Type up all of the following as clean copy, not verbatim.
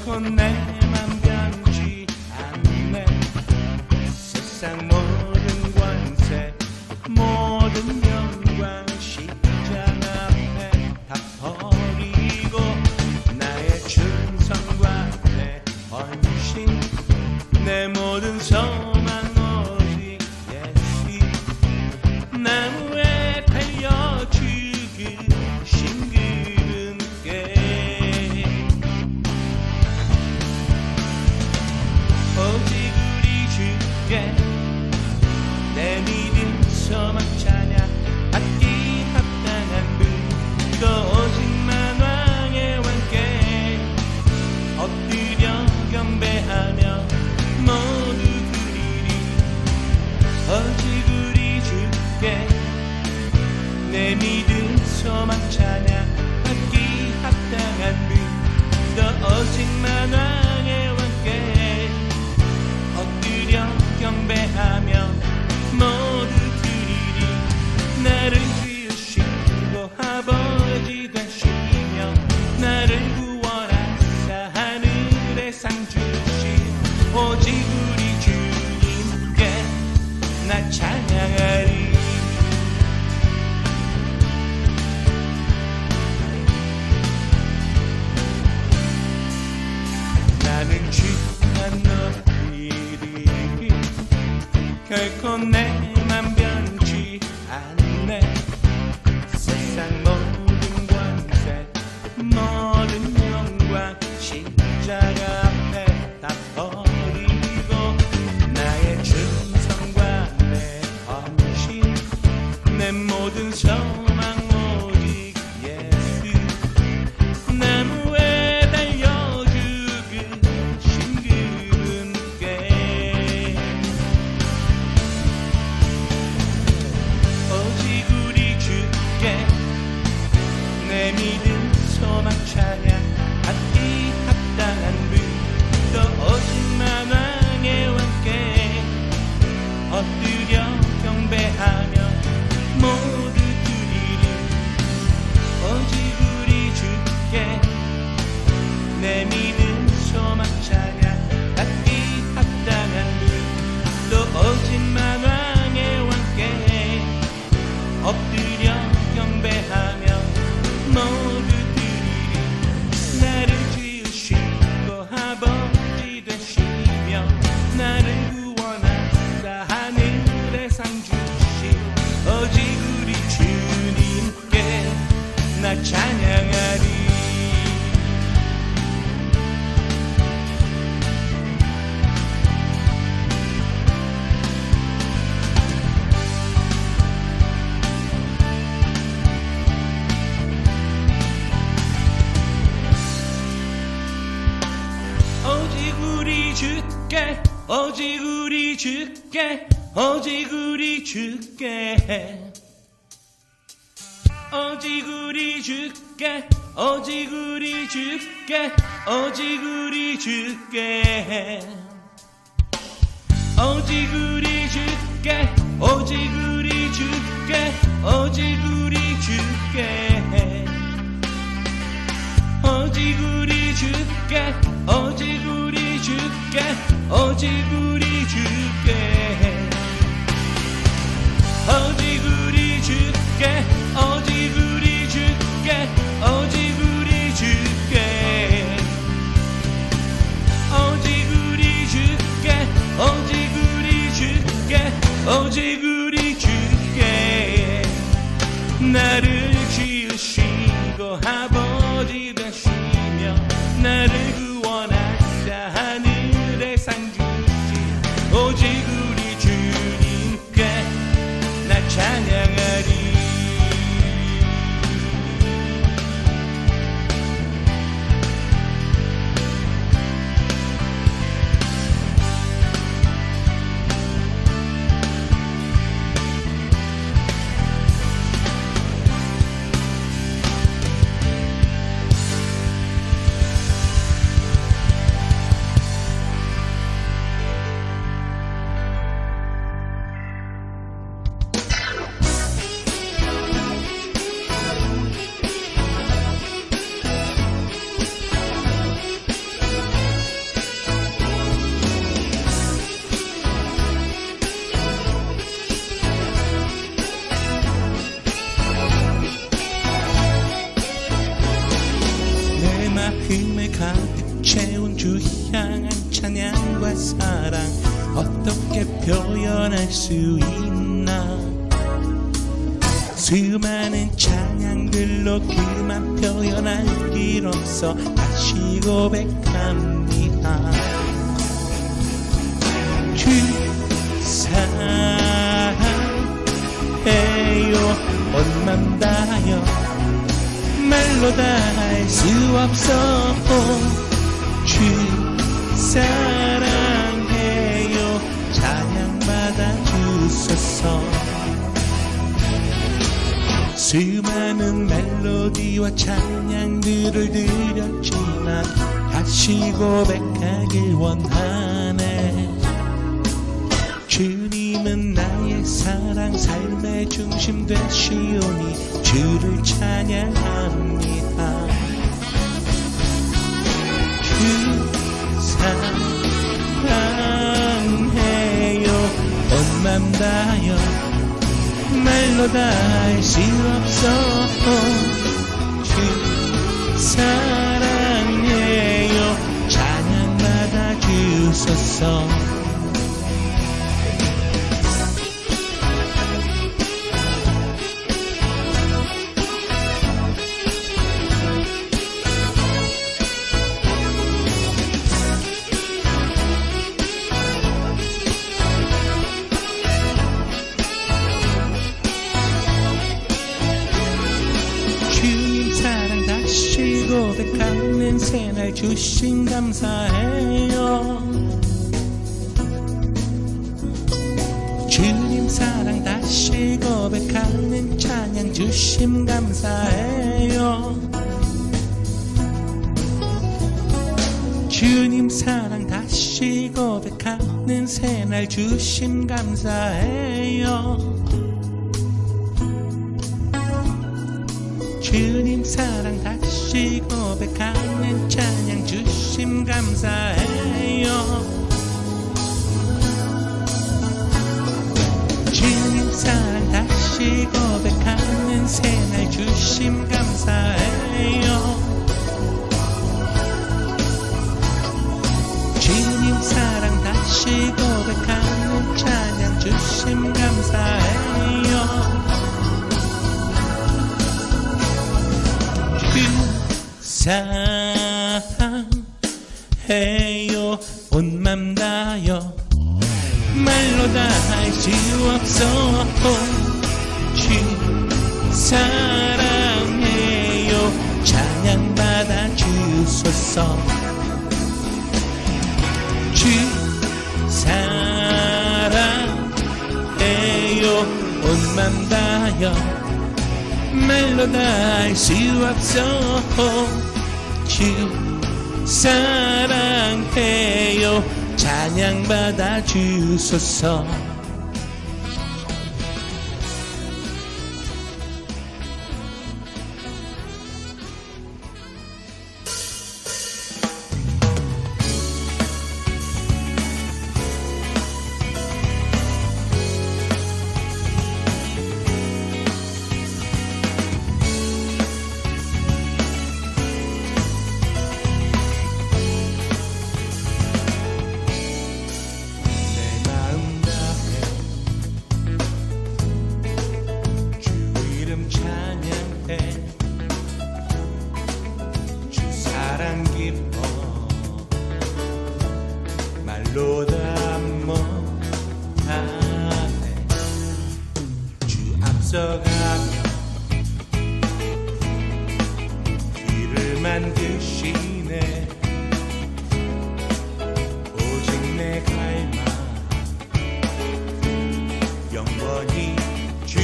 결코 내 맘 변치 않네. 세상 모든 권세 모든 영광 십자가 앞에 다 버리고 나의 충성과 내 헌신 내 모든 소망 오직 예수 나무에 달려 죽으신 그분께 오직 우리 주께 내 믿음 소망 찬양 받기 합당한 분 또 오직만 왕의 왕께 엎드려 경배하며 모두 드리리. 오직 우리 주께 내 믿음 소망 찬양 받기 합당한 분 또 오직만 왕의 왕께 엎드려 경배하며 모두 드리리. 나를 지으시고 아버지 되시며 나를 구원하사 하늘에 상 주신 오직 우리 주님께 나 찬양하리. 나는 주만 높이리. 결코 내 맘 변치 않네. 세상 모든 권세 모든 영광 십자가 앞에 다 버리고 나의 충성과 내 헌신 내 모든 소망 오직 예수 나무에 달려 죽으신 그분께 오직 우리 주께 내 믿음 소망 찬양 받기 합당한 분 또 오직만 왕의 왕께 엎드려 경배하며 모두 드리리. 오직 우리 주께 내 믿음 소망 찬양 받기 합당한 분 또 오직만 왕의 왕께 엎드려 경배하며 모두 드리리. 나를 지으시고 아버지 되시며 나를 구원하사 하늘에 상 주신 오직 우리 주님께 나 찬양하리. 오직 우리 주께 오직 우리 주께 오직 우리 주께 오직 우리 주께 오직 우리 주께 오직 우리 주께 오직 우리 주께 오직 우리 주께 오직 우리 주께 오직 우리 주께 오직 우리 주께 오직 우리 주께 오직 우리 주께 오직 우리 주께 오직 우리 주께 오직 우리 주께 오직 우리 주께 오직 우리 주께 나를 지으시고 아버지 되시며 나를 구원하사 하늘에 상 주신 가득 채운 주 향한 찬양과 사랑 어떻게 표현할 수 있나. 수많은 찬양들로 그만 표현할 길 없어 다시 고백합니다. 주 사랑해요 온 맘 다하여 말로 다 할 수 없어. 주 사랑해요 찬양 받아 주소서. 수많은 멜로디와 찬양들을 드렸지만 다시 고백하길 원하네. 주님은 나의 사랑 삶의 중심 되시오니 주를 찬양합니다. 주 사랑해요 온 맘 다하여 말로 다 할 수 없어. 주 사랑해요 찬양 받아 주소서. 고백하는 새날 주신 감사해요. 주님 사랑 다시 고백하는 찬양 주심 감사해요. 주님 사랑 다시 고백하는 새날 주심 감사해요. 주님 사랑 다시 고백하는 찬양 주심 감사해요. 주님 사랑 다시 고백하는 새날 주심 감사해요. 주님 사랑 다시 고백하는 찬양 주심 감사해요. 사랑해요 온 맘 다하여 말로 다 할 수 없어. 주 사랑해요 찬양 받아 주소서. 주 사랑해요 온 맘 다하여 말로 다 할 수 없어. 주 사랑해요 찬양 받아 주소서. 말로 다 못하네. 주 앞서가며 길을 만드시네. 오직 내 갈망 영원히 주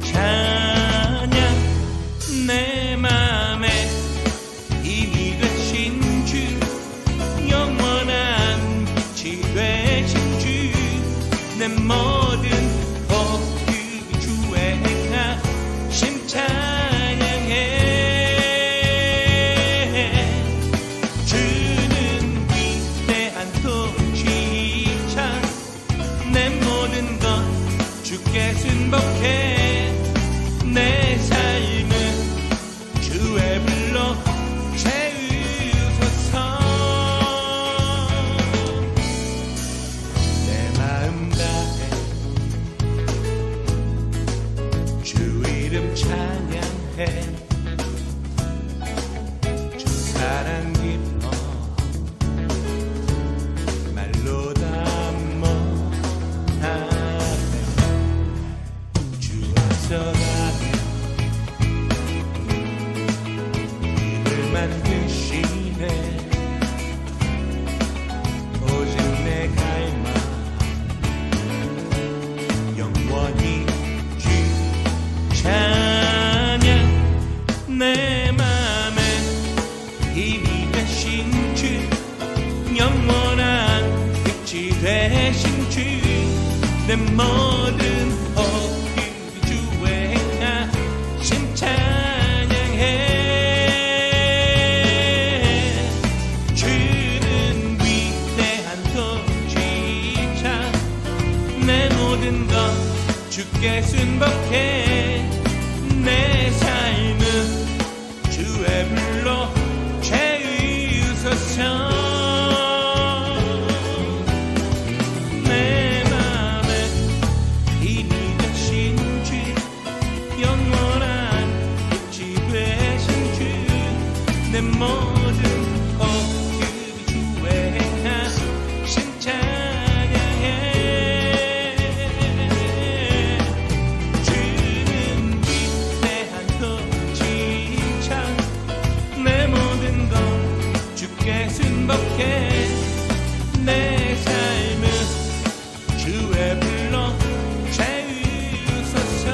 찬양. 내 맘에 이미 되신 주 영원한 빛이 되신 주. 내 모든 복 주의 행하심 찬양해. 내 맘에 힘이 되신 주 영원한 빛이 되신 주 내 모든 허기 주의 하심 찬양해 주는 위대한 통치자 내 모든 것 주께 순복해 내 삶은 주의 불로 채우소서 내 맘에 힘이 되신 주 영원한 빛이 되신 주 내 모든 허그 주의 하심 찬양해 주는 위대한 통치자 내 모든 것 주께 순복해 내 삶은 주의 불로 채우소서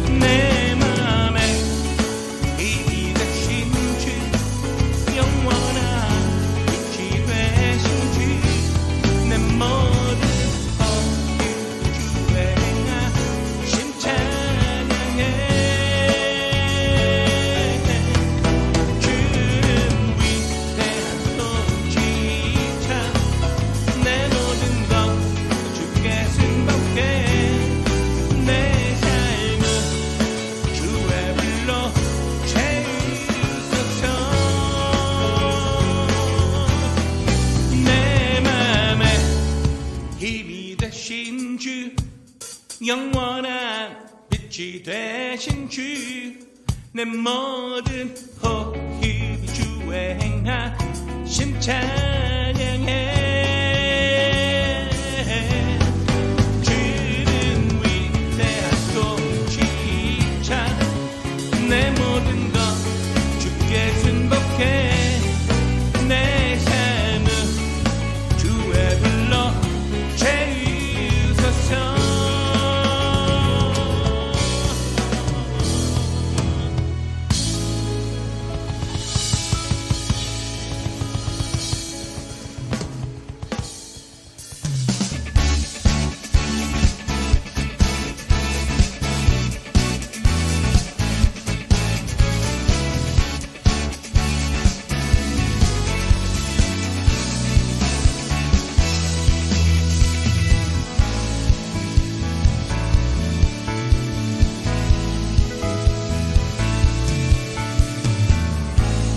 내 맘에 힘이 되신 주 영원한 빛이 되신 주 내 모든 허그 주의 하심 찬양해 주는 위대한 통치자 내 모든 것 주께 순복해 내 삶은 주의 불로 채우소서 내 맘에 힘이 되신 주 영원한 빛이 되신 주 내 모든 호흡이 주의 행하심 찬양해 주는 위대한 통치자 내 모든 것 주께 순복해 내 삶은 주의 불로 채우소서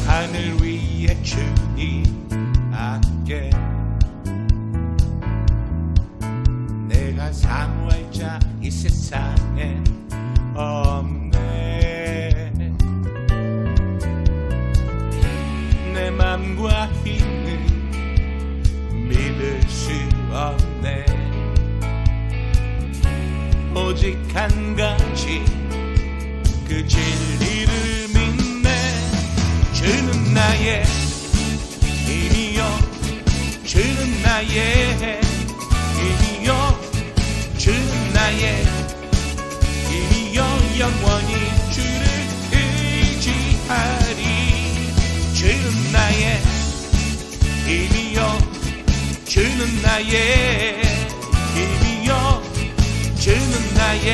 하늘 위에 주님 함께 내가 사모할 자 이 세상에 없네 내 맘과 힘은 믿을 수 없네 오직 한 가지 그 진리를 믿네 주는 나의 힘이요 주는 나의 힘이요 주는 나의 힘이요 영원히 주를 의지하리 주는 나의 힘이요 주는 나의 힘이요 주는 나의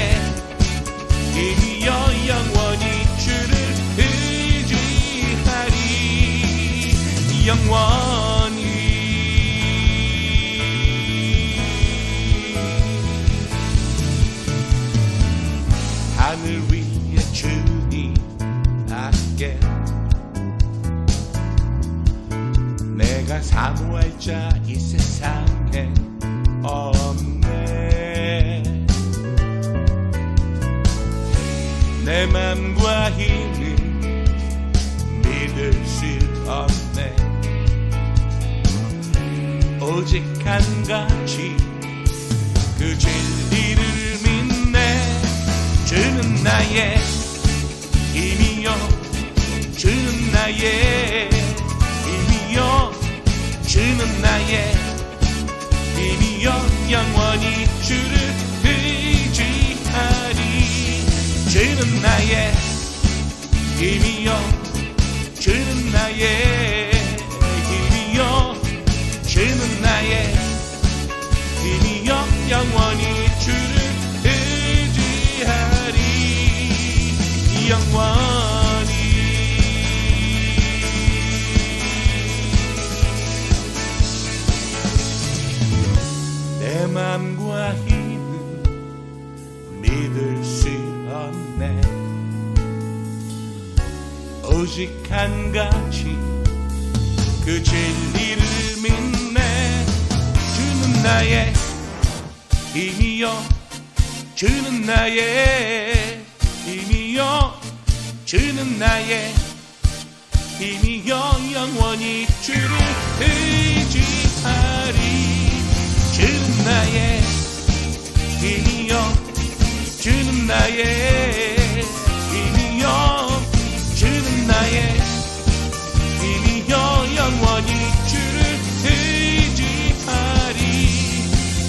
힘이요 영원히 주를 의지하리 영원히 하늘 위에 주님 함께 내가 내가 사모할 자 이 세상에 없네. 내 맘과 힘은 믿을 수 없네. 오직 한 가지 그 진리를 믿네. 주는 나의 힘이요, 주는 나의 힘이요, 주는 나의 힘이요, 영원히 주를 의지하리. 주는 나의 힘이요, 주는 나의 힘이요, 주는 나의 힘이요, 영원히 주를 의지하리. 영원히. 내 맘과 힘은 믿을 수 없네. 오직 한 가지 그 진리를 믿네. 주는 나의 힘이요, 주는 나의 힘이요, 주는 나의 힘이요, 영원히 주를 의지하리. 주는 나의 힘이요, 주는 나의 힘이요, 주는 나의 힘이요, 영원히 주를 의지하리.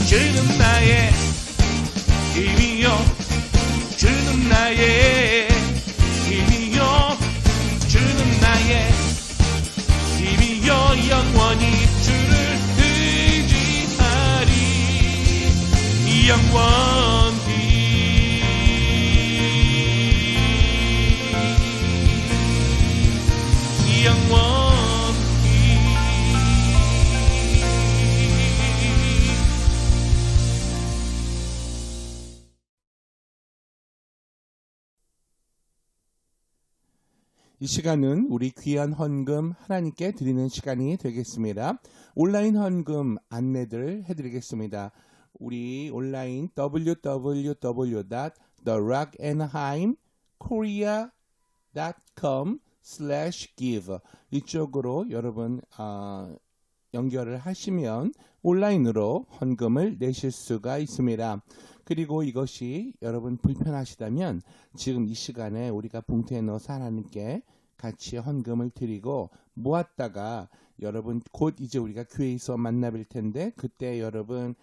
주는 나의 힘이요, 주는 나의 힘이요, 주는 나의 힘이요, 영원히 주를 의지하리. 영원히. 영원히. 이 시간은 우리 귀한 헌금 하나님께 드리는 시간이 되겠습니다. 온라인 헌금 안내들 해드리겠습니다. 우리 온라인 www.therockandheimkorea.com/give 이쪽으로 여러분 연결을 하시면 온라인으로 헌금을 내실 수가 있습니다. 그리고 이것이 여러분 불편하시다면 지금 이 시간에 우리가 봉투에 넣어서 하나님께 같이 헌금을 드리고 모았다가 여러분 곧 이제 우리가 교회에서 만나뵐 텐데 그때 여러분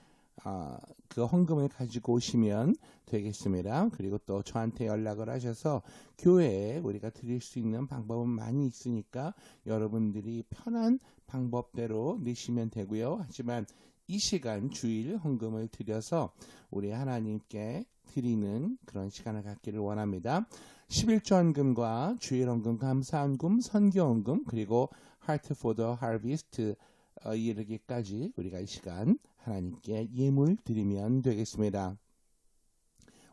그 헌금을 가지고 오시면 되겠습니다. 그리고 또 저한테 연락을 하셔서 교회에 우리가 드릴 수 있는 방법은 많이 있으니까 여러분들이 편한 방법대로 내시면 되고요. 하지만 이 시간 주일 헌금을 드려서 우리 하나님께 드리는 그런 시간을 갖기를 원합니다. 11조 헌금과 주일 헌금, 감사 헌금, 선교 헌금, 그리고 Heart for the Harvest 이르기까지 우리가 이 시간 하나님께 예물 드리면 되겠습니다.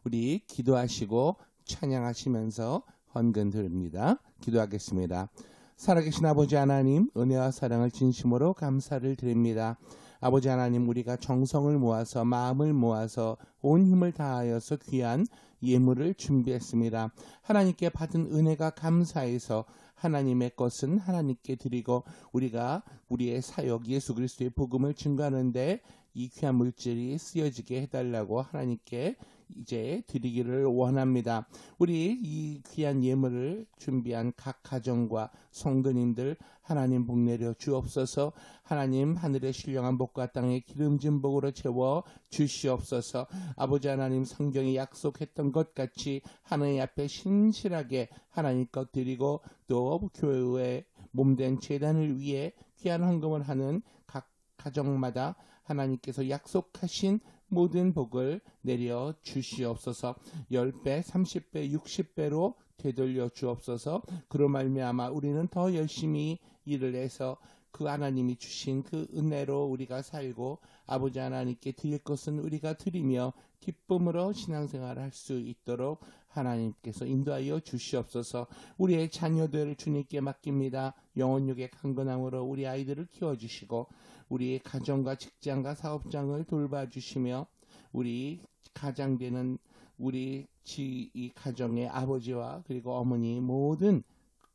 우리 기도하시고 찬양하시면서 헌금 드립니다. 기도하겠습니다. 살아계신 아버지 하나님, 은혜와 사랑을 진심으로 감사를 드립니다. 아버지 하나님, 우리가 정성을 모아서 마음을 모아서 온 힘을 다하여서 귀한 예물을 준비했습니다. 하나님께 받은 은혜가 감사해서 하나님의 것은 하나님께 드리고 우리가 우리의 사역 예수 그리스도의 복음을 증거하는데 이 귀한 물질이 쓰여지게 해달라고 하나님께 이제 드리기를 원합니다. 우리 이 귀한 예물을 준비한 각 가정과 성도님들 하나님 복 내려 주옵소서. 하나님 하늘의 신령한 복과 땅의 기름진 복으로 채워 주시옵소서. 아버지 하나님 성경에 약속했던 것 같이 하나님 앞에 신실하게 하나님 것 드리고 또 교회의 몸된 재단을 위해 귀한 헌금을 하는 각 가정마다 하나님께서 약속하신 모든 복을 내려 주시옵소서. 10배, 30배, 60배로 되돌려 주옵소서. 그로 말미암아 우리는 더 열심히 일을 해서 그 하나님이 주신 그 은혜로 우리가 살고 아버지 하나님께 드릴 것은 우리가 드리며 기쁨으로 신앙생활을 할 수 있도록 하나님께서 인도하여 주시옵소서. 우리의 자녀들을 주님께 맡깁니다. 영혼육의 강건함으로 우리 아이들을 키워주시고 우리의 가정과 직장과 사업장을 돌봐주시며 우리 가장되는 우리 이 가정의 아버지와 그리고 어머니 모든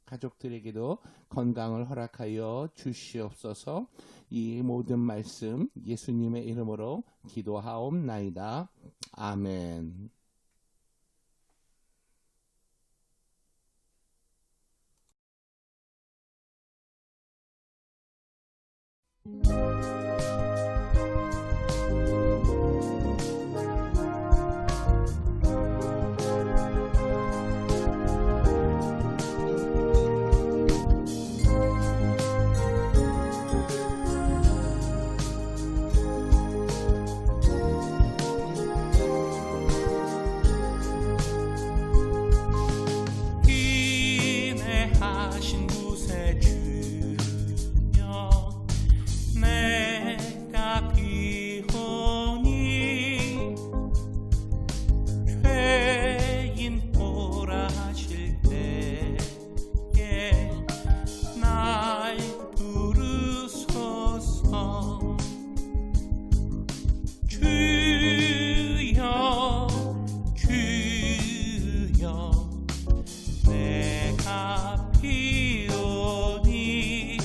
가족들에게도 건강을 허락하여 주시옵소서. 이 모든 말씀 예수님의 이름으로 기도하옵나이다. 아멘. 인내하신 구세주여 내가 비오니 죄인 보라실 때에 날 부르소서. 주여 주여 내가 비오니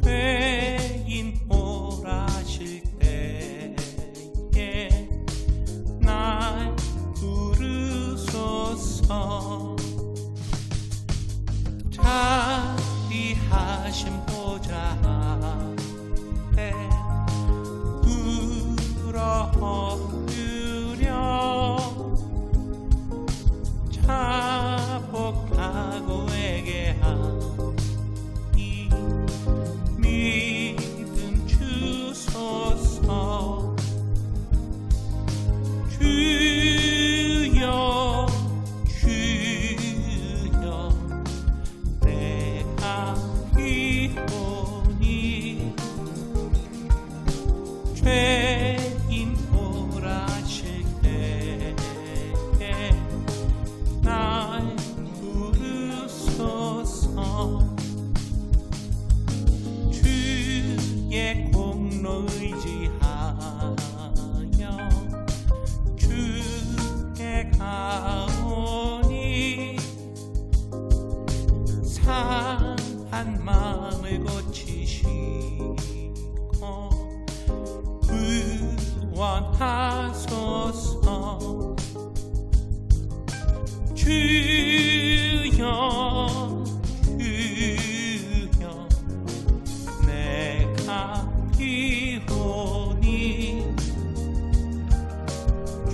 죄인 보라실 때에 날 부르소서. 자비하신 보좌 앞에 울어 엎드려 자복하고 회개하니 믿음 주소서. 주여 주여 내가 비오니 죄인 보라실 때에 날 부르소서. 주의 공로 의지하여 주께 가오니 상한 마음을 고치시고 구원하소서. 주여 주여 내가 비오니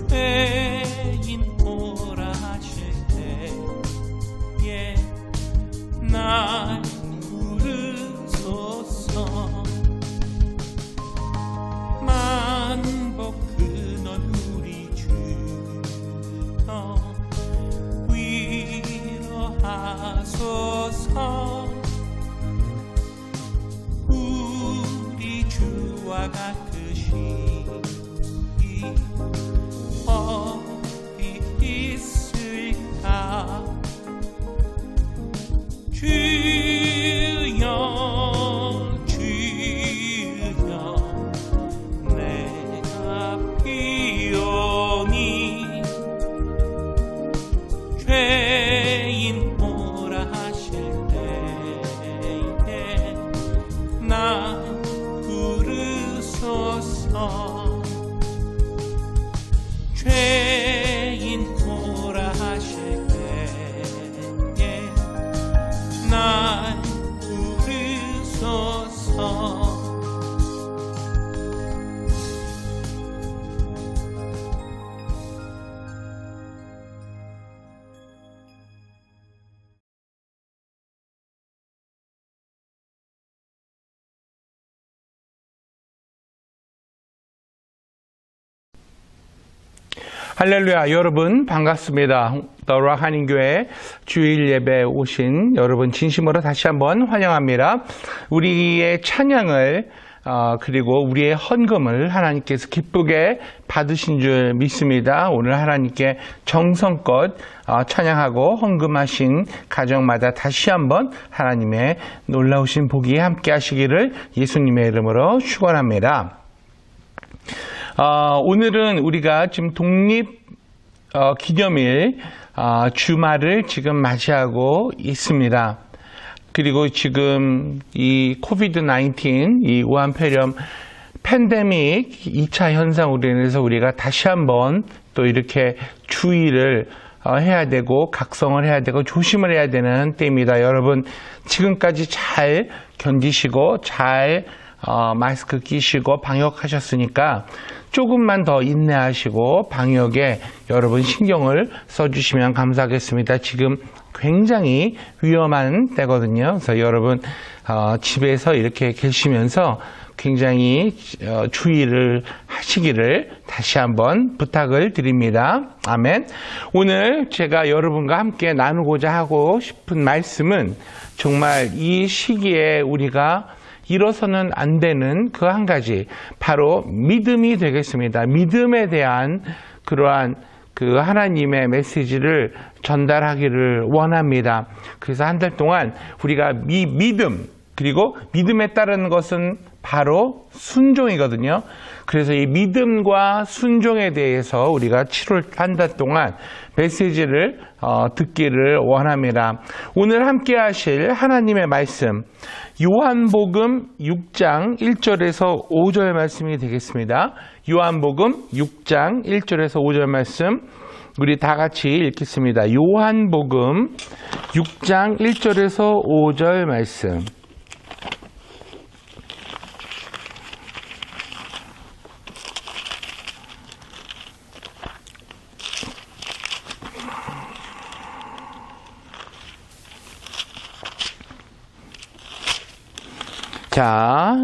죄인 보라실 때에 날 부르소서. 만복 근원 우리 주여 위로하소서. 우리 주와 같으시니 어디 있을까. 주여 주여 내가 비오니 죄인 보라 하실 때에 나 부르소서. 죄인 보라 하실 때에 날 부르소서. 할렐루야, 여러분 반갑습니다. 더라 한인교회 주일 예배 오신 여러분 진심으로 다시 한번 환영합니다. 우리의 찬양을 그리고 우리의 헌금을 하나님께서 기쁘게 받으신 줄 믿습니다. 오늘 하나님께 정성껏 찬양하고 헌금하신 가정마다 다시 한번 하나님의 놀라우신 복이 함께 하시기를 예수님의 이름으로 축원합니다. 오늘은 우리가 지금 독립 기념일 주말을 지금 맞이하고 있습니다. 그리고 지금 이 코비드-19, 이 우한폐렴 팬데믹 2차 현상으로 인해서 우리가 다시 한번 또 이렇게 주의를 해야 되고 각성을 해야 되고 조심을 해야 되는 때입니다. 여러분 지금까지 잘 견디시고 잘 마스크 끼시고 방역하셨으니까 조금만 더 인내하시고 방역에 여러분 신경을 써주시면 감사하겠습니다. 지금 굉장히 위험한 때거든요. 그래서 여러분 집에서 이렇게 계시면서 굉장히 주의를 하시기를 다시 한번 부탁을 드립니다. 아멘. 오늘 제가 여러분과 함께 나누고자 하고 싶은 말씀은 정말 이 시기에 우리가 잃어서는 안 되는 그 한 가지, 바로 믿음이 되겠습니다. 믿음에 대한 그러한 그 하나님의 메시지를 전달하기를 원합니다. 그래서 한 달 동안 우리가 믿음, 그리고 믿음에 따르는 것은 바로 순종이거든요. 그래서 이 믿음과 순종에 대해서 우리가 7월 한 달 동안 메시지를 듣기를 원합니다. 오늘 함께 하실 하나님의 말씀, 요한복음 6장 1절에서 5절 말씀이 되겠습니다. 요한복음 6장 1절에서 5절 말씀 우리 다 같이 읽겠습니다. 요한복음 6장 1절에서 5절 말씀. 자,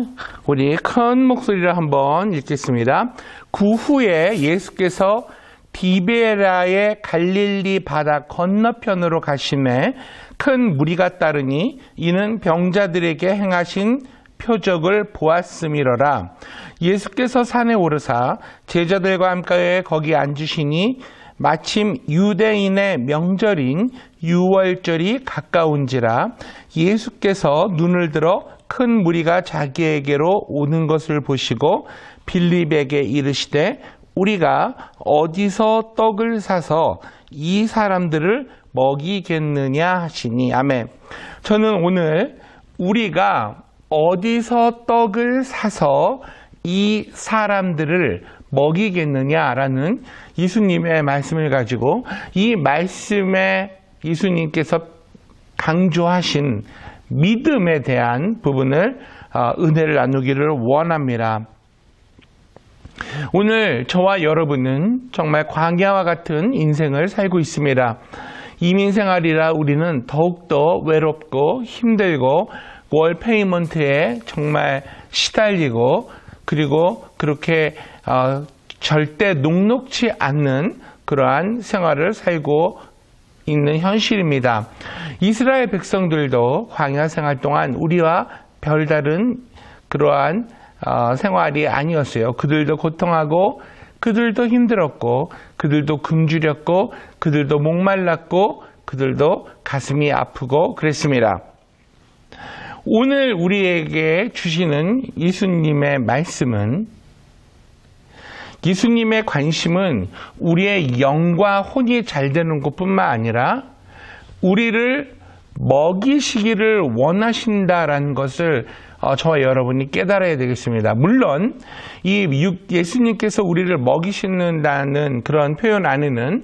우리 큰 목소리로 한번 읽겠습니다. 그 후에 예수께서 디베라의 갈릴리 바다 건너편으로 가심에 큰 무리가 따르니 이는 병자들에게 행하신 표적을 보았음이로라. 예수께서 산에 오르사 제자들과 함께 거기 앉으시니 마침 유대인의 명절인 유월절이 가까운지라. 예수께서 눈을 들어 큰 무리가 자기에게로 오는 것을 보시고 빌립에게 이르시되 우리가 어디서 떡을 사서 이 사람들을 먹이겠느냐 하시니. 아멘. 저는 오늘 우리가 어디서 떡을 사서 이 사람들을 먹이겠느냐라는 예수님의 말씀을 가지고 이 말씀에 예수님께서 강조하신 믿음에 대한 부분을 은혜를 나누기를 원합니다. 오늘 저와 여러분은 정말 광야와 같은 인생을 살고 있습니다. 이민생활이라 우리는 더욱더 외롭고 힘들고 월 페이먼트에 정말 시달리고 그리고 그렇게 절대 녹록지 않는 그러한 생활을 살고 있는 현실입니다. 이스라엘 백성들도 광야 생활 동안 우리와 별다른 그러한 생활이 아니었어요. 그들도 고통하고 그들도 힘들었고 그들도 굶주렸고 그들도 목말랐고 그들도 가슴이 아프고 그랬습니다. 오늘 우리에게 주시는 예수님의 말씀은, 예수님의 관심은 우리의 영과 혼이 잘 되는 것뿐만 아니라 우리를 먹이시기를 원하신다라는 것을 저와 여러분이 깨달아야 되겠습니다. 물론 이 예수님께서 우리를 먹이신다는 그런 표현 안에는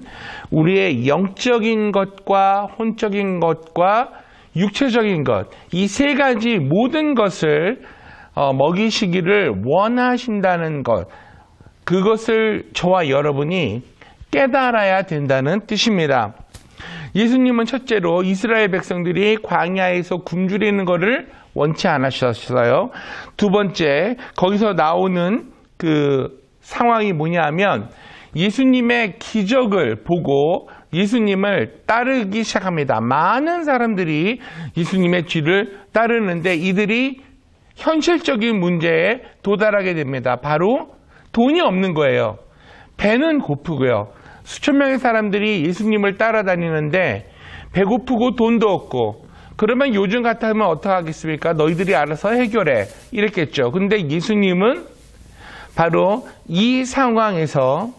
우리의 영적인 것과 혼적인 것과 육체적인 것, 이 세 가지 모든 것을 먹이시기를 원하신다는 것, 그것을 저와 여러분이 깨달아야 된다는 뜻입니다. 예수님은 첫째로 이스라엘 백성들이 광야에서 굶주리는 것을 원치 않으셨어요. 두 번째, 거기서 나오는 그 상황이 뭐냐 하면 예수님의 기적을 보고 예수님을 따르기 시작합니다. 많은 사람들이 예수님의 뒤를 따르는데 이들이 현실적인 문제에 도달하게 됩니다. 바로 돈이 없는 거예요. 배는 고프고요. 수천 명의 사람들이 예수님을 따라다니는데 배고프고 돈도 없고, 그러면 요즘 같으면 어떡하겠습니까? 너희들이 알아서 해결해 이랬겠죠. 근데 예수님은 바로 이 상황에서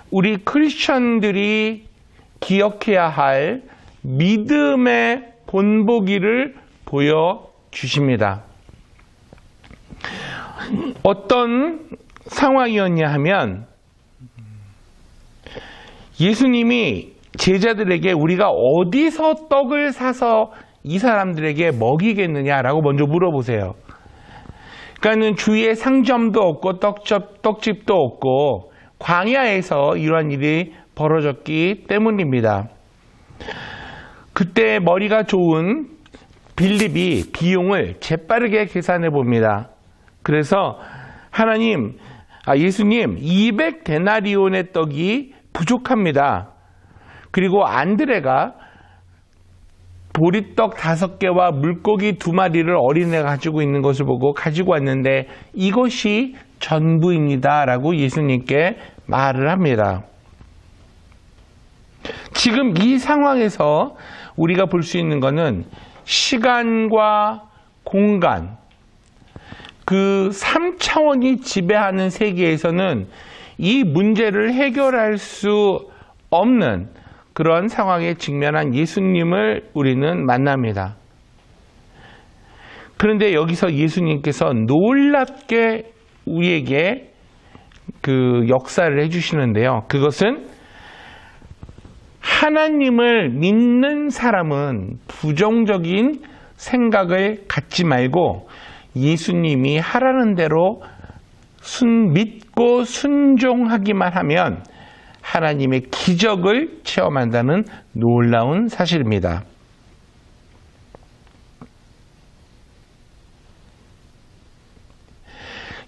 우리 크리스천들이 기억해야 할 믿음의 본보기를 보여주십니다. 어떤 상황이었냐 하면, 예수님이 제자들에게 우리가 어디서 떡을 사서 이 사람들에게 먹이겠느냐라고 먼저 물어보세요. 그러니까는 주위에 상점도 없고 떡집도 없고 광야에서 이러한 일이 벌어졌기 때문입니다. 그때 머리가 좋은 빌립이 비용을 재빠르게 계산해 봅니다. 그래서 예수님 200데나리온의 떡이 부족합니다. 그리고 안드레가 보리떡 5개와 물고기 2마리를 어린애가 가지고 있는 것을 보고 가지고 왔는데 이것이 전부입니다 라고 예수님께 말을 합니다. 지금 이 상황에서 우리가 볼 수 있는 것은 시간과 공간, 그 3차원이 지배하는 세계에서는 이 문제를 해결할 수 없는 그런 상황에 직면한 예수님을 우리는 만납니다. 그런데 여기서 예수님께서 놀랍게 우리에게 그 역사를 해주시는데요. 그것은 하나님을 믿는 사람은 부정적인 생각을 갖지 말고 예수님이 하라는 대로 믿고 순종하기만 하면 하나님의 기적을 체험한다는 놀라운 사실입니다.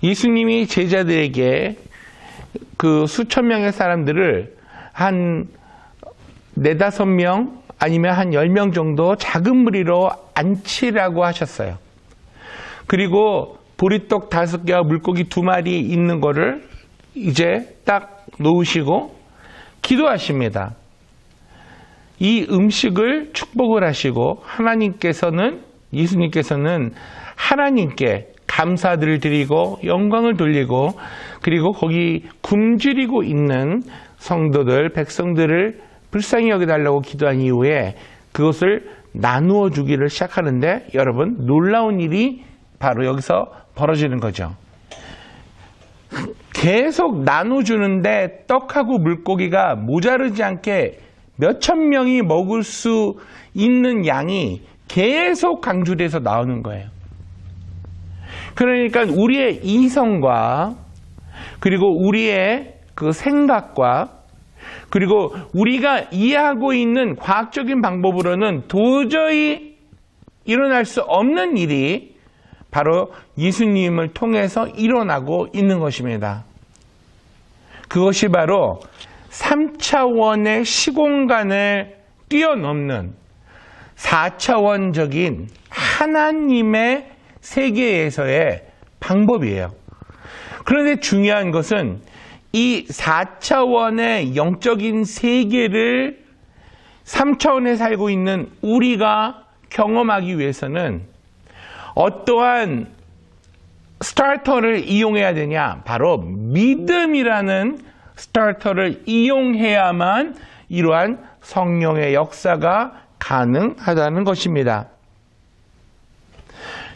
예수님이 제자들에게 그 수천 명의 사람들을 한 4-5명 아니면 한 10명 정도 작은 무리로 앉히라고 하셨어요. 그리고 보리떡 5개와 물고기 2마리 있는 거를 이제 딱 놓으시고 기도하십니다. 이 음식을 축복을 하시고 예수님께서는 하나님께 감사들을 드리고 영광을 돌리고, 그리고 거기 굶주리고 있는 성도들, 백성들을 불쌍히 여겨달라고 기도한 이후에 그것을 나누어 주기를 시작하는데, 여러분, 놀라운 일이 바로 여기서 벌어지는 거죠. 계속 나눠주는데 떡하고 물고기가 모자르지 않게 몇천 명이 먹을 수 있는 양이 계속 강조돼서 나오는 거예요. 그러니까 우리의 이성과 그리고 우리의 그 생각과 그리고 우리가 이해하고 있는 과학적인 방법으로는 도저히 일어날 수 없는 일이 바로 예수님을 통해서 일어나고 있는 것입니다. 그것이 바로 3차원의 시공간을 뛰어넘는 4차원적인 하나님의 세계에서의 방법이에요. 그런데 중요한 것은 이 4차원의 영적인 세계를 3차원에 살고 있는 우리가 경험하기 위해서는 어떠한 스타터를 이용해야 되냐? 바로 믿음이라는 스타터를 이용해야만 이러한 성령의 역사가 가능하다는 것입니다.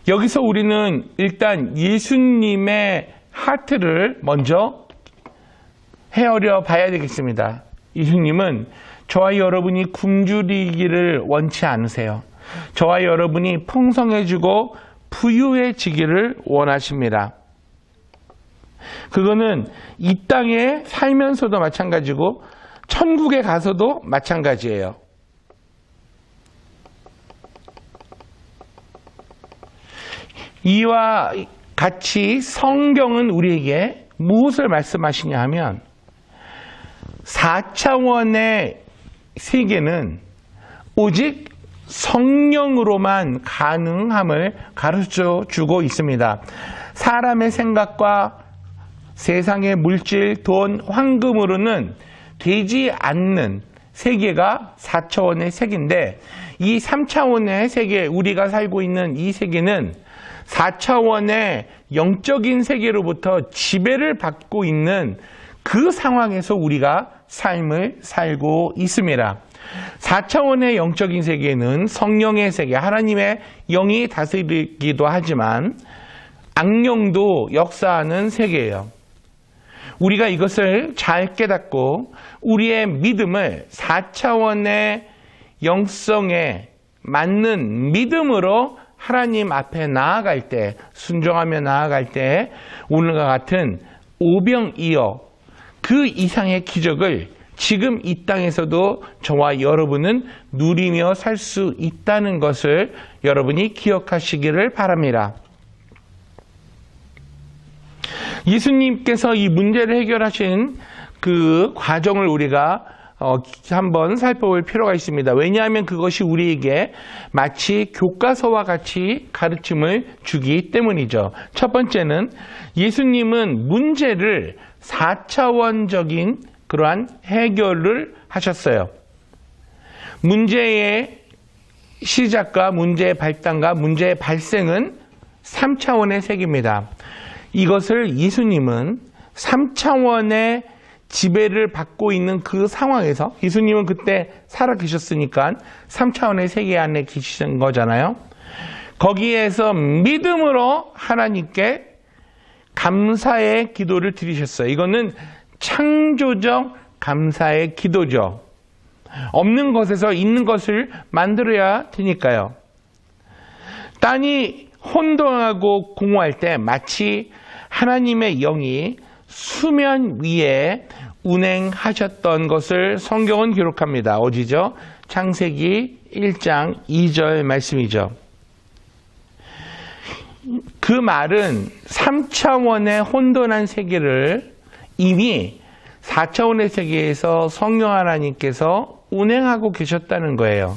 여기서 우리는 일단 예수님의 하트를 먼저 헤아려 봐야 되겠습니다. 예수님은 저와 여러분이 굶주리기를 원치 않으세요. 저와 여러분이 풍성해지고 부유해지기를 원하십니다. 그거는 이 땅에 살면서도 마찬가지고 천국에 가서도 마찬가지예요. 이와 같이 성경은 우리에게 무엇을 말씀하시냐 하면 4차원의 세계는 오직 성령으로만 가능함을 가르쳐 주고 있습니다. 사람의 생각과 세상의 물질, 돈, 황금으로는 되지 않는 세계가 4차원의 세계인데, 이 3차원의 세계, 우리가 살고 있는 이 세계는 4차원의 영적인 세계로부터 지배를 받고 있는 그 상황에서 우리가 삶을 살고 있습니다. 4차원의 영적인 세계는 성령의 세계, 하나님의 영이 다스리기도 하지만 악령도 역사하는 세계예요. 우리가 이것을 잘 깨닫고 우리의 믿음을 4차원의 영성에 맞는 믿음으로 하나님 앞에 나아갈 때, 순종하며 나아갈 때 오늘과 같은 오병이어 그 이상의 기적을 지금 이 땅에서도 저와 여러분은 누리며 살 수 있다는 것을 여러분이 기억하시기를 바랍니다. 예수님께서 이 문제를 해결하신 그 과정을 우리가 한번 살펴볼 필요가 있습니다. 왜냐하면 그것이 우리에게 마치 교과서와 같이 가르침을 주기 때문이죠. 첫 번째는 예수님은 문제를 4차원적인 그러한 해결을 하셨어요. 문제의 시작과 문제의 발단과 문제의 발생은 3차원의 세계입니다. 이것을 예수님은 3차원의 지배를 받고 있는 그 상황에서, 예수님은 그때 살아 계셨으니까 3차원의 세계 안에 계신 거잖아요. 거기에서 믿음으로 하나님께 감사의 기도를 드리셨어요. 이거는 창조적 감사의 기도죠. 없는 것에서 있는 것을 만들어야 되니까요. 땅이 혼돈하고 공허할 때 마치 하나님의 영이 수면 위에 운행하셨던 것을 성경은 기록합니다. 어디죠? 창세기 1장 2절 말씀이죠. 그 말은 3차원의 혼돈한 세계를 이미 4차원의 세계에서 성령 하나님께서 운행하고 계셨다는 거예요.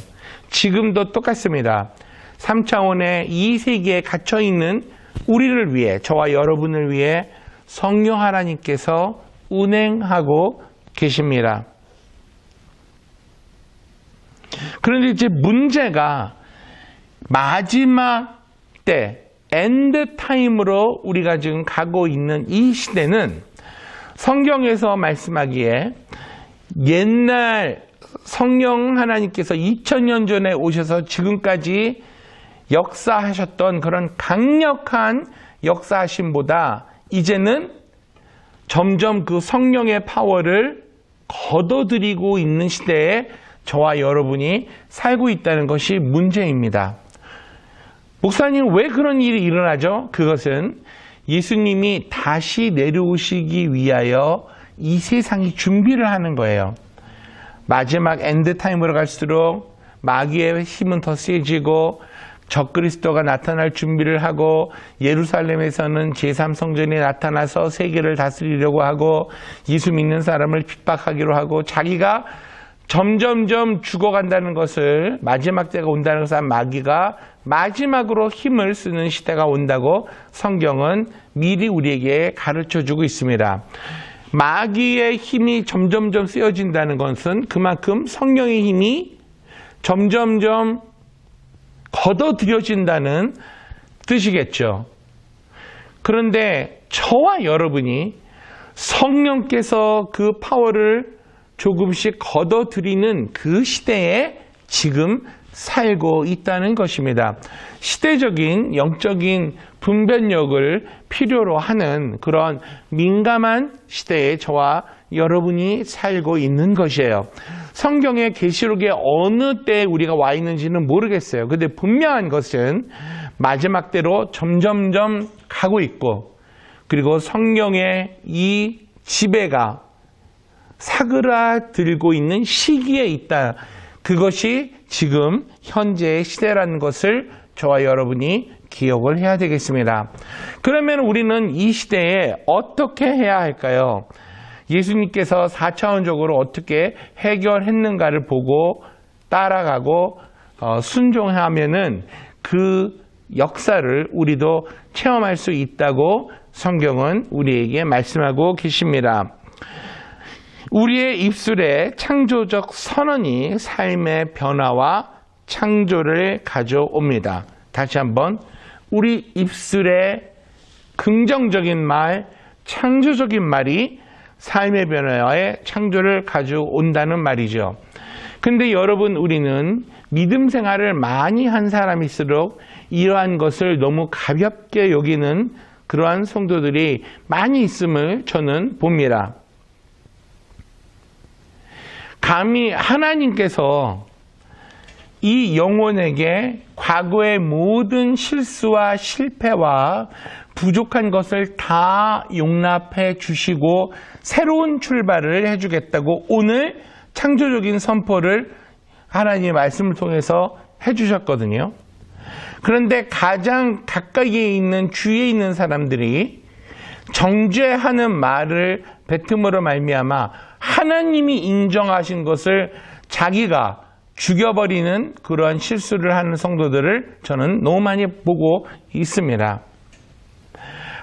지금도 똑같습니다. 3차원의 이 세계에 갇혀있는 우리를 위해, 저와 여러분을 위해 성령 하나님께서 운행하고 계십니다. 그런데 이제 문제가 마지막 때, 엔드 타임으로 우리가 지금 가고 있는 이 시대는 성경에서 말씀하기에 옛날 성령 하나님께서 2000년 전에 오셔서 지금까지 역사하셨던 그런 강력한 역사하심보다 이제는 점점 그 성령의 파워를 거둬들이고 있는 시대에 저와 여러분이 살고 있다는 것이 문제입니다. 목사님, 왜 그런 일이 일어나죠? 그것은 예수님이 다시 내려오시기 위하여 이 세상이 준비를 하는 거예요. 마지막 엔드타임으로 갈수록 마귀의 힘은 더 세지고 적그리스도가 나타날 준비를 하고, 예루살렘에서는 제3성전이 나타나서 세계를 다스리려고 하고, 예수 믿는 사람을 핍박하기로 하고, 자기가 점점점 죽어간다는 것을, 마지막 때가 온다는 것을 마귀가 마지막으로 힘을 쓰는 시대가 온다고 성경은 미리 우리에게 가르쳐주고 있습니다. 마귀의 힘이 점점점 쓰여진다는 것은 그만큼 성령의 힘이 점점점 걷어들여진다는 뜻이겠죠. 그런데 저와 여러분이 성령께서 그 파워를 조금씩 걷어들이는 그 시대에 지금 살고 있다는 것입니다. 시대적인 영적인 분별력을 필요로 하는 그런 민감한 시대에 저와 여러분이 살고 있는 것이에요. 성경의 계시록의 어느 때에 우리가 와 있는지는 모르겠어요. 그런데 분명한 것은 마지막 때로 점점점 가고 있고, 그리고 성령의 이 지배가 사그라들고 있는 시기에 있다. 그것이 지금 현재의 시대라는 것을 저와 여러분이 기억을 해야 되겠습니다. 그러면 우리는 이 시대에 어떻게 해야 할까요? 예수님께서 4차원적으로 어떻게 해결했는가를 보고 따라가고 순종하면은 그 역사를 우리도 체험할 수 있다고 성경은 우리에게 말씀하고 계십니다. 우리의 입술에 창조적 선언이 삶의 변화와 창조를 가져옵니다. 다시 한번 우리 입술에 긍정적인 말, 창조적인 말이 삶의 변화에 창조를 가져온다는 말이죠. 근데 여러분, 우리는 믿음 생활을 많이 한 사람일수록 이러한 것을 너무 가볍게 여기는 그러한 성도들이 많이 있음을 저는 봅니다. 감히 하나님께서 이 영혼에게 과거의 모든 실수와 실패와 부족한 것을 다 용납해 주시고 새로운 출발을 해주겠다고 오늘 창조적인 선포를 하나님의 말씀을 통해서 해주셨거든요. 그런데 가장 가까이에 있는 주위에 있는 사람들이 정죄하는 말을 뱉음으로 말미암아 하나님이 인정하신 것을 자기가 죽여버리는 그러한 실수를 하는 성도들을 저는 너무 많이 보고 있습니다.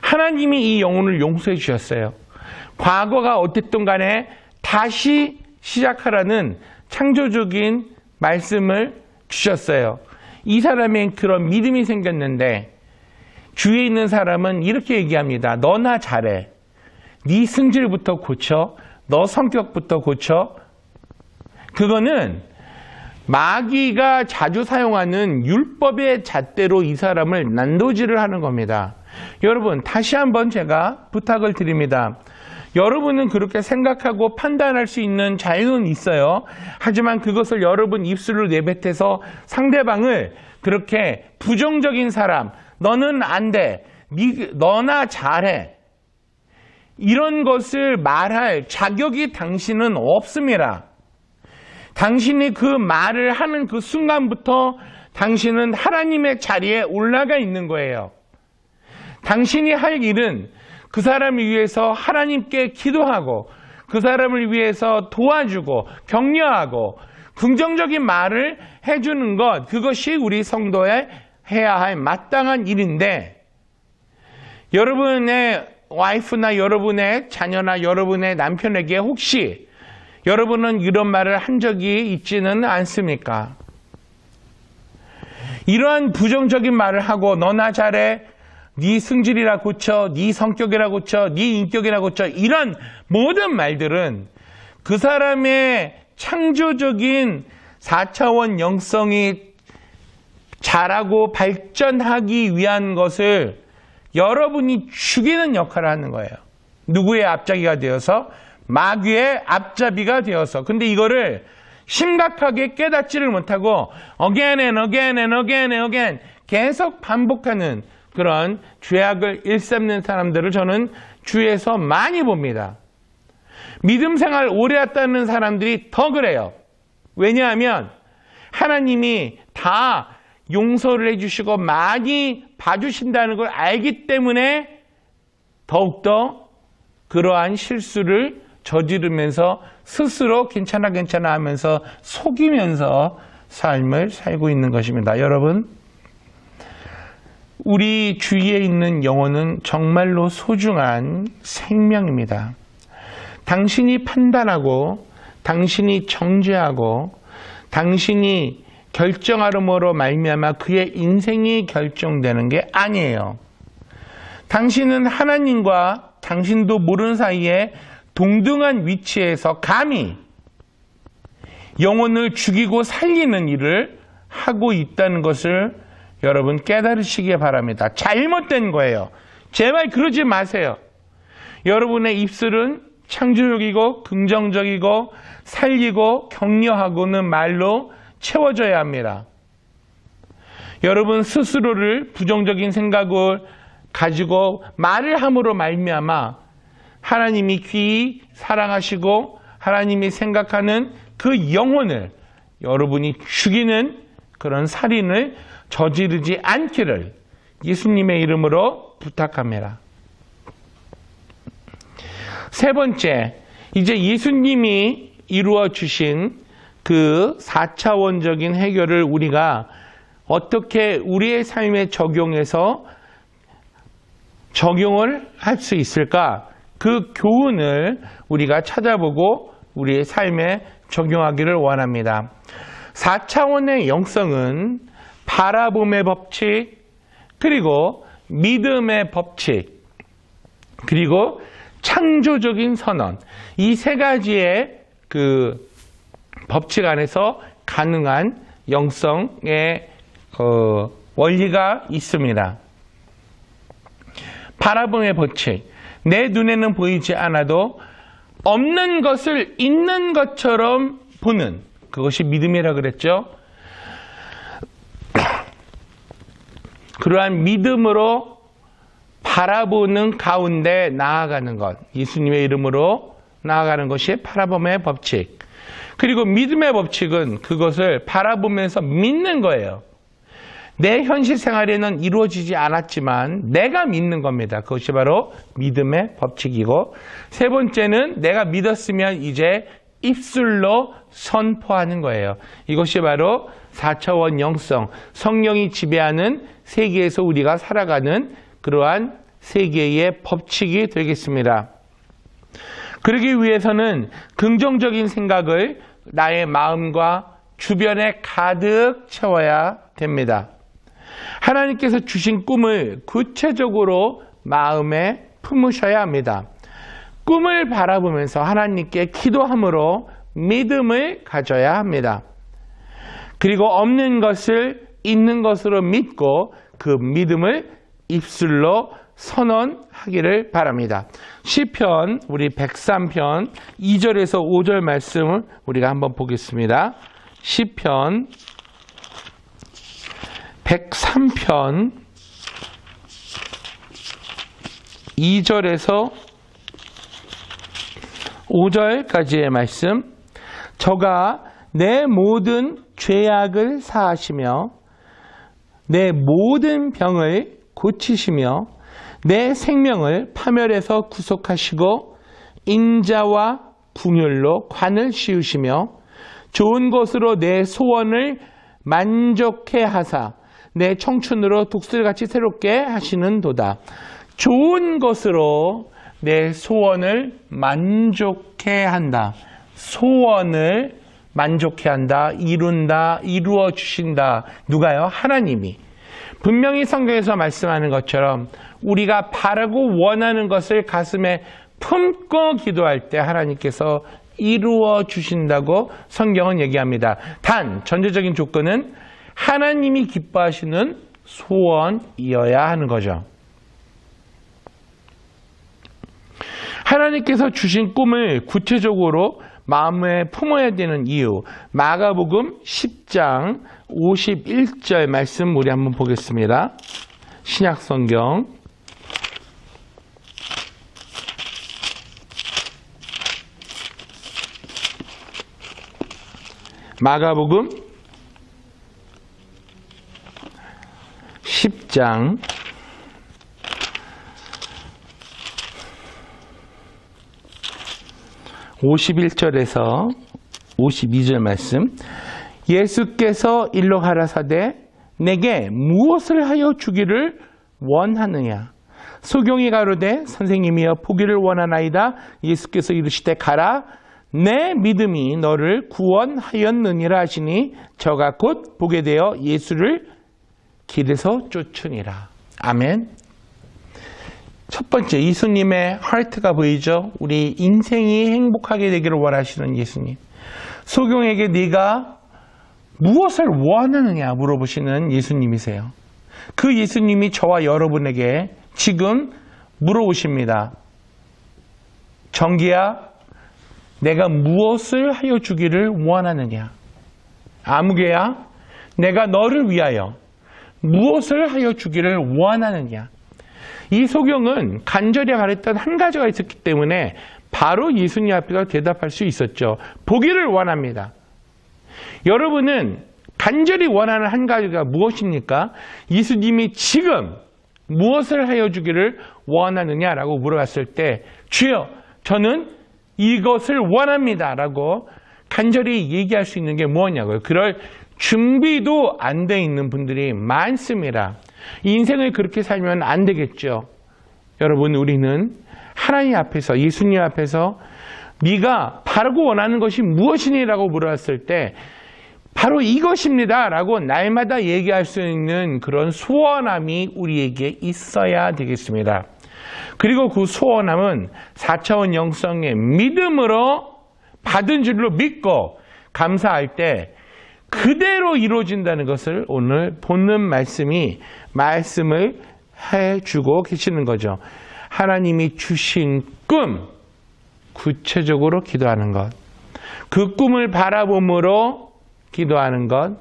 하나님이 이 영혼을 용서해 주셨어요. 과거가 어땠든 간에 다시 시작하라는 창조적인 말씀을 주셨어요. 이 사람의 그런 믿음이 생겼는데 주위에 있는 사람은 이렇게 얘기합니다. 너나 잘해. 네 승질부터 고쳐. 너 성격부터 고쳐. 그거는 마귀가 자주 사용하는 율법의 잣대로 이 사람을 난도질을 하는 겁니다. 여러분, 다시 한번 제가 부탁을 드립니다. 여러분은 그렇게 생각하고 판단할 수 있는 자유는 있어요. 하지만 그것을 여러분 입술로 내뱉어서 상대방을 그렇게 부정적인 사람, 너는 안 돼, 너나 잘해, 이런 것을 말할 자격이 당신은 없습니다. 당신이 그 말을 하는 그 순간부터 당신은 하나님의 자리에 올라가 있는 거예요. 당신이 할 일은 그 사람을 위해서 하나님께 기도하고 그 사람을 위해서 도와주고 격려하고 긍정적인 말을 해주는 것, 그것이 우리 성도의 해야 할 마땅한 일인데, 여러분의 와이프나 여러분의 자녀나 여러분의 남편에게 혹시 여러분은 이런 말을 한 적이 있지는 않습니까? 이러한 부정적인 말을 하고 너나 잘해, 네 승질이라 고쳐, 네 성격이라 고쳐, 네 인격이라 고쳐, 이런 모든 말들은 그 사람의 창조적인 4차원 영성이 자라고 발전하기 위한 것을 여러분이 죽이는 역할을 하는 거예요. 누구의 앞잡이가 되어서? 마귀의 앞잡이가 되어서. 근데 이거를 심각하게 깨닫지를 못하고 again and again and again and again 계속 반복하는 그런 죄악을 일삼는 사람들을 저는 주위에서 많이 봅니다. 믿음 생활 오래 했다는 사람들이 더 그래요. 왜냐하면 하나님이 다 용서를 해주시고 많이 봐주신다는 걸 알기 때문에 더욱더 그러한 실수를 저지르면서 스스로 괜찮아 하면서 속이면서 삶을 살고 있는 것입니다. 여러분, 우리 주위에 있는 영혼은 정말로 소중한 생명입니다. 당신이 판단하고 당신이 정죄하고 당신이 결정하므로 말미암아 그의 인생이 결정되는 게 아니에요. 당신은 하나님과 당신도 모르는 사이에 동등한 위치에서 감히 영혼을 죽이고 살리는 일을 하고 있다는 것을 여러분 깨달으시기 바랍니다. 잘못된 거예요. 제발 그러지 마세요. 여러분의 입술은 창조적이고 긍정적이고 살리고 격려하고는 말로 채워져야 합니다. 여러분 스스로를 부정적인 생각을 가지고 말을 함으로 말미암아 하나님이 귀히 사랑하시고 하나님이 생각하는 그 영혼을 여러분이 죽이는 그런 살인을 저지르지 않기를 예수님의 이름으로 부탁합니다. 세 번째, 이제 예수님이 이루어 주신 그 4차원적인 해결을 우리가 어떻게 우리의 삶에 적용해서 적용을 할 수 있을까? 그 교훈을 우리가 찾아보고 우리의 삶에 적용하기를 원합니다. 4차원의 영성은 바라봄의 법칙, 그리고 믿음의 법칙, 그리고 창조적인 선언, 이 세 가지의 그 법칙 안에서 가능한 영성의 원리가 있습니다. 바라봄의 법칙, 내 눈에는 보이지 않아도 없는 것을 있는 것처럼 보는, 그것이 믿음이라 그랬죠. 그러한 믿음으로 바라보는 가운데 나아가는 것, 예수님의 이름으로 나아가는 것이 바라봄의 법칙. 그리고 믿음의 법칙은 그것을 바라보면서 믿는 거예요. 내 현실 생활에는 이루어지지 않았지만 내가 믿는 겁니다. 그것이 바로 믿음의 법칙이고, 세 번째는 내가 믿었으면 이제 입술로 선포하는 거예요. 이것이 바로 4차원 영성, 성령이 지배하는 세계에서 우리가 살아가는 그러한 세계의 법칙이 되겠습니다. 그러기 위해서는 긍정적인 생각을 나의 마음과 주변에 가득 채워야 됩니다. 하나님께서 주신 꿈을 구체적으로 마음에 품으셔야 합니다. 꿈을 바라보면서 하나님께 기도함으로 믿음을 가져야 합니다. 그리고 없는 것을 있는 것으로 믿고 그 믿음을 입술로 선언하기를 바랍니다. 시편 우리 103편 2절에서 5절 말씀을 우리가 한번 보겠습니다. 시편 103편 2절에서 5절까지의 말씀. 저가 내 모든 죄악을 사하시며 내 모든 병을 고치시며 내 생명을 파멸에서 구속하시고 인자와 궁율로 관을 씌우시며 좋은 것으로 내 소원을 만족해 하사 내 청춘으로 독수리같이 새롭게 하시는도다. 좋은 것으로 내 소원을 만족해 한다. 소원을 만족해 한다. 이룬다. 이루어 주신다. 누가요? 하나님이. 분명히 성경에서 말씀하는 것처럼 우리가 바라고 원하는 것을 가슴에 품고 기도할 때 하나님께서 이루어 주신다고 성경은 얘기합니다. 단 전제적인 조건은 하나님이 기뻐하시는 소원이어야 하는 거죠. 하나님께서 주신 꿈을 구체적으로 마음에 품어야 되는 이유, 마가복음 10장 51절 말씀 우리 한번 보겠습니다. 신약성경 마가복음 10장 51절에서 52절 말씀. 예수께서 일러 가라사대 내게 무엇을 하여 주기를 원하느냐. 소경이 가로되 선생님이여 보기를 원하나이다. 예수께서 이르시되 가라. 내 믿음이 너를 구원하였느니라 하시니 저가 곧 보게 되어 예수를 길에서 쫓으니라. 아멘. 첫 번째, 예수님의 하트가 보이죠? 우리 인생이 행복하게 되기를 원하시는 예수님. 소경에게 네가 무엇을 원하느냐 물어보시는 예수님이세요. 그 예수님이 저와 여러분에게 지금 물어보십니다. 정기야, 내가 무엇을 하여 주기를 원하느냐? 아무개야, 내가 너를 위하여 무엇을 하여 주기를 원하느냐? 이 소경은 간절히 바랬던 한 가지가 있었기 때문에 바로 예수님 앞에서 대답할 수 있었죠. 보기를 원합니다. 여러분은 간절히 원하는 한 가지가 무엇입니까? 예수님이 지금 무엇을 하여 주기를 원하느냐라고 물어봤을 때 주여, 저는 이것을 원합니다 라고 간절히 얘기할 수 있는 게 무엇냐고요. 그럴 준비도 안 돼 있는 분들이 많습니다. 인생을 그렇게 살면 안 되겠죠. 여러분, 우리는 하나님 앞에서, 예수님 앞에서 네가 바라고 원하는 것이 무엇이니라고 물었을 때 바로 이것입니다 라고 날마다 얘기할 수 있는 그런 소원함이 우리에게 있어야 되겠습니다. 그리고 그 소원함은 4차원 영성의 믿음으로 받은 줄로 믿고 감사할 때 그대로 이루어진다는 것을 오늘 본문 말씀을 해주고 계시는 거죠. 하나님이 주신 꿈, 구체적으로 기도하는 것, 그 꿈을 바라봄으로 기도하는 것,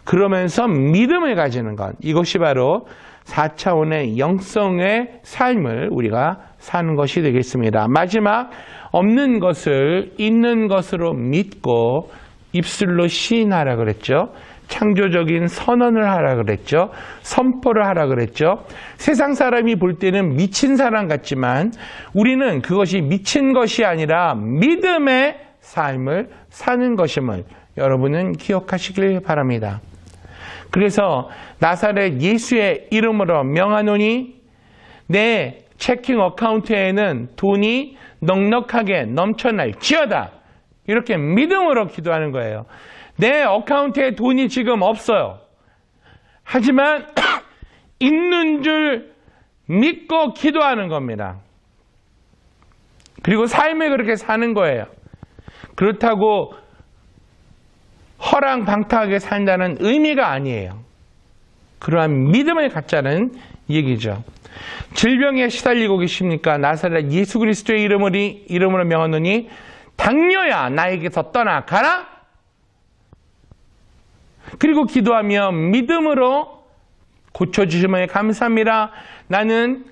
그러면서 믿음을 가지는 것, 이것이 바로 4차원의 영성의 삶을 우리가 사는 것이 되겠습니다. 마지막, 없는 것을 있는 것으로 믿고 입술로 시인하라 그랬죠. 창조적인 선언을 하라 그랬죠. 선포를 하라 그랬죠. 세상 사람이 볼 때는 미친 사람 같지만 우리는 그것이 미친 것이 아니라 믿음의 삶을 사는 것임을 여러분은 기억하시길 바랍니다. 그래서 나사렛 예수의 이름으로 명하노니 내 체킹 어카운트에는 돈이 넉넉하게 넘쳐날지어다. 이렇게 믿음으로 기도하는 거예요. 내 어카운트에 돈이 지금 없어요. 하지만 있는 줄 믿고 기도하는 겁니다. 그리고 삶을 그렇게 사는 거예요. 그렇다고 허랑방탕하게 산다는 의미가 아니에요. 그러한 믿음을 갖자는 얘기죠. 질병에 시달리고 계십니까? 나사렛 예수 그리스도의 이름으로 명하노니 당뇨야 나에게서 떠나가라. 그리고 기도하며 믿음으로 고쳐주심을 감사합니다. 나는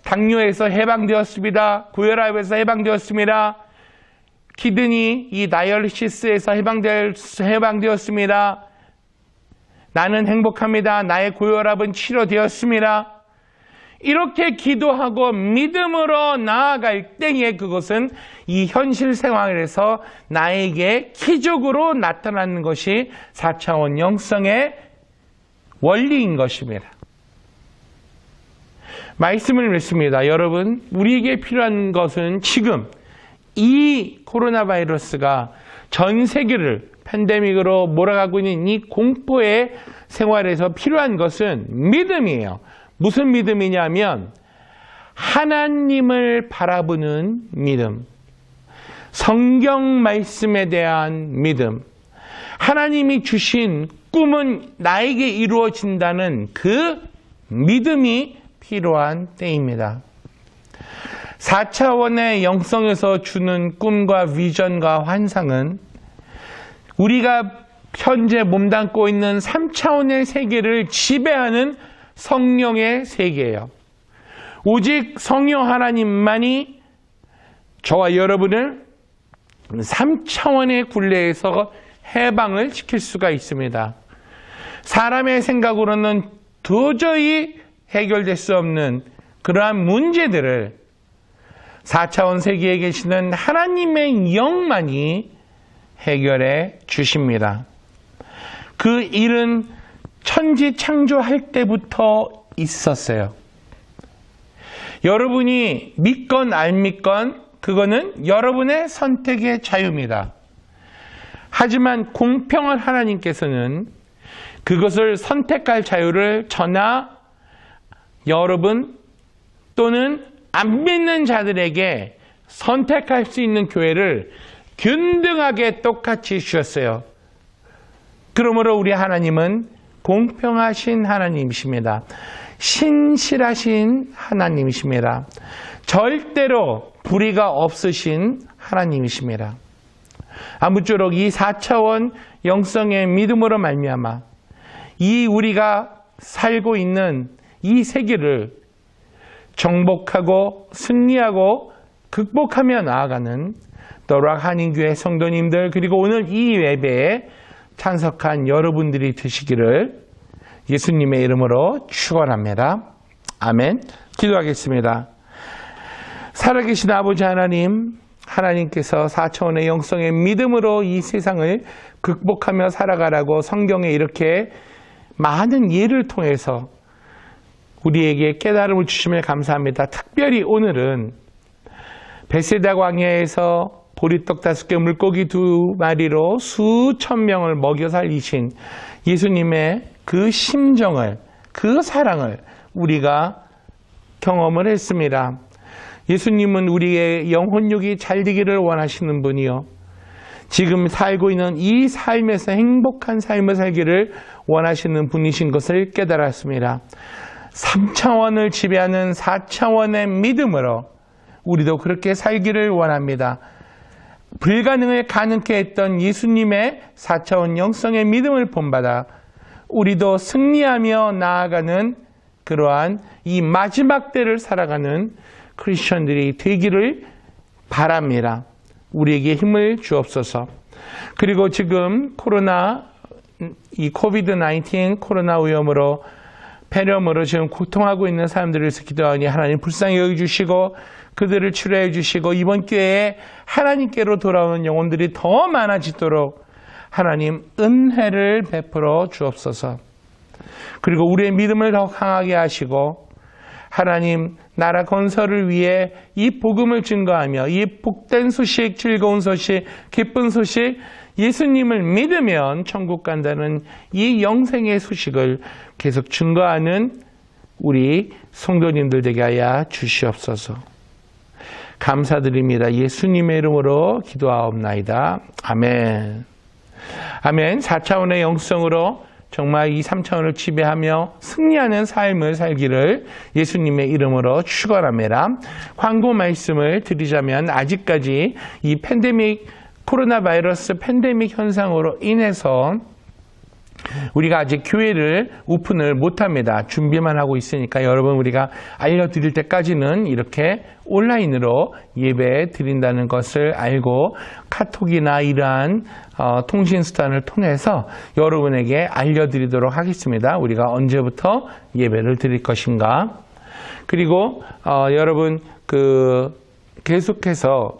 당뇨에서 해방되었습니다. 고혈압에서 해방되었습니다. 키드니 이 다이얼리시스에서 해방되었습니다. 나는 행복합니다. 나의 고혈압은 치료되었습니다. 이렇게 기도하고 믿음으로 나아갈 때에 그것은 이 현실 생활에서 나에게 기적으로 나타나는 것이 4차원 영성의 원리인 것입니다. 말씀을 맺습니다. 여러분, 우리에게 필요한 것은 지금 이 코로나 바이러스가 전 세계를 팬데믹으로 몰아가고 있는 이 공포의 생활에서 필요한 것은 믿음이에요. 무슨 믿음이냐면 하나님을 바라보는 믿음, 성경 말씀에 대한 믿음, 하나님이 주신 꿈은 나에게 이루어진다는 그 믿음이 필요한 때입니다. 4차원의 영성에서 주는 꿈과 비전과 환상은 우리가 현재 몸담고 있는 3차원의 세계를 지배하는 성령의 세계예요. 오직 성령 하나님만이 저와 여러분을 3차원의 굴레에서 해방을 시킬 수가 있습니다. 사람의 생각으로는 도저히 해결될 수 없는 그러한 문제들을 4차원 세계에 계시는 하나님의 영만이 해결해 주십니다. 그 일은 천지 창조할 때부터 있었어요. 여러분이 믿건 안 믿건 그거는 여러분의 선택의 자유입니다. 하지만 공평한 하나님께서는 그것을 선택할 자유를 저나 여러분 또는 안 믿는 자들에게 선택할 수 있는 교회를 균등하게 똑같이 주셨어요. 그러므로 우리 하나님은 공평하신 하나님이십니다. 신실하신 하나님이십니다. 절대로 불의가 없으신 하나님이십니다. 아무쪼록 이 4차원 영성의 믿음으로 말미암아 이 우리가 살고 있는 이 세계를 정복하고 승리하고 극복하며 나아가는 더락 한인교회 성도님들 그리고 오늘 이 예배에 참석한 여러분들이 되시기를 예수님의 이름으로 축원합니다. 아멘. 기도하겠습니다. 살아계신 아버지 하나님, 하나님께서 4차원의 영성의 믿음으로 이 세상을 극복하며 살아가라고 성경에 이렇게 많은 예를 통해서 우리에게 깨달음을 주시면 감사합니다. 특별히 오늘은 베세다 광야에서 보리떡 5개 물고기 2마리로 수천 명을 먹여 살리신 예수님의 그 심정을, 그 사랑을 우리가 경험을 했습니다. 예수님은 우리의 영혼육이 잘 되기를 원하시는 분이요, 지금 살고 있는 이 삶에서 행복한 삶을 살기를 원하시는 분이신 것을 깨달았습니다. 3차원을 지배하는 4차원의 믿음으로 우리도 그렇게 살기를 원합니다. 불가능을 가능케 했던 예수님의 4차원 영성의 믿음을 본받아 우리도 승리하며 나아가는 그러한 이 마지막 때를 살아가는 크리스천들이 되기를 바랍니다. 우리에게 힘을 주옵소서. 그리고 지금 이 코비드-19 코로나 위험으로 폐렴으로 지금 고통하고 있는 사람들을 위해서 기도하니 하나님 불쌍히 여겨주시고 그들을 치료해 주시고 이번 기회에 하나님께로 돌아오는 영혼들이 더 많아지도록 하나님 은혜를 베풀어 주옵소서. 그리고 우리의 믿음을 더 강하게 하시고 하나님 나라 건설을 위해 이 복음을 증거하며 이 복된 소식, 즐거운 소식, 기쁜 소식, 예수님을 믿으면 천국 간다는 이 영생의 소식을 계속 증거하는 우리 성도님들 되게 하여 주시옵소서. 감사드립니다. 예수님의 이름으로 기도하옵나이다. 아멘. 아멘. 4차원의 영성으로 정말 이 3차원을 지배하며 승리하는 삶을 살기를 예수님의 이름으로 축원합니다. 광고 말씀을 드리자면 아직까지 이 코로나 바이러스 팬데믹 현상으로 인해서 우리가 아직 교회를 오픈을 못합니다. 준비만 하고 있으니까 여러분 우리가 알려드릴 때까지는 이렇게 온라인으로 예배 드린다는 것을 알고 카톡이나 이러한 통신수단을 통해서 여러분에게 알려드리도록 하겠습니다. 우리가 언제부터 예배를 드릴 것인가. 그리고 여러분 계속해서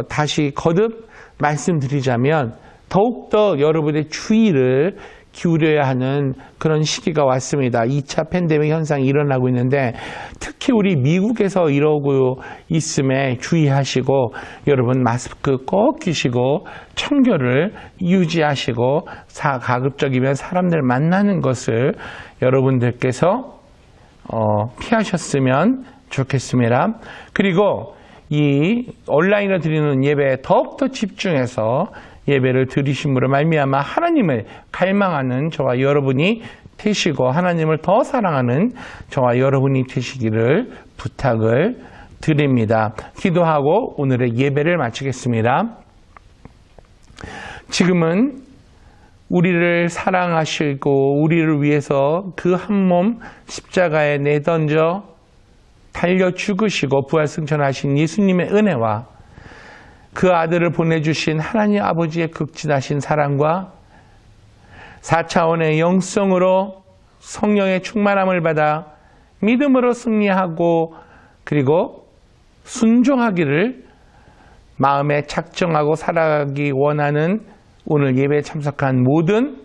다시 거듭 말씀드리자면 더욱더 여러분의 주의를 기울여야 하는 그런 시기가 왔습니다. 2차 팬데믹 현상이 일어나고 있는데 특히 우리 미국에서 이러고 있음에 주의하시고 여러분 마스크 꼭 끼시고 청결을 유지하시고 가급적이면 사람들 만나는 것을 여러분들께서 피하셨으면 좋겠습니다. 그리고 이 온라인으로 드리는 예배에 더욱더 집중해서 예배를 드리심으로 말미암아 하나님을 갈망하는 저와 여러분이 되시고 하나님을 더 사랑하는 저와 여러분이 되시기를 부탁을 드립니다. 기도하고 오늘의 예배를 마치겠습니다. 지금은 우리를 사랑하시고 우리를 위해서 그 한 몸 십자가에 내던져 달려 죽으시고 부활 승천하신 예수님의 은혜와 그 아들을 보내주신 하나님 아버지의 극진하신 사랑과 4차원의 영성으로 성령의 충만함을 받아 믿음으로 승리하고 그리고 순종하기를 마음에 작정하고 살아가기 원하는 오늘 예배에 참석한 모든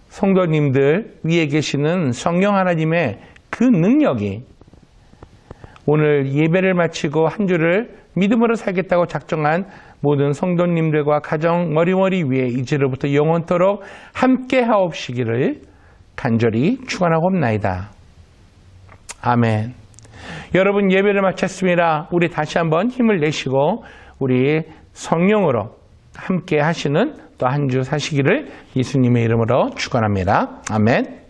성도님들 위에 계시는 성령 하나님의 그 능력이 오늘 예배를 마치고 한 주를 믿음으로 살겠다고 작정한 모든 성도님들과 가정 머리머리 위에 이제로부터 영원토록 함께 하옵시기를 간절히 축원하옵나이다. 아멘. 여러분 예배를 마쳤습니다. 우리 다시 한번 힘을 내시고 우리 성령으로 함께 하시는 또 한 주 사시기를 예수님의 이름으로 축원합니다. 아멘.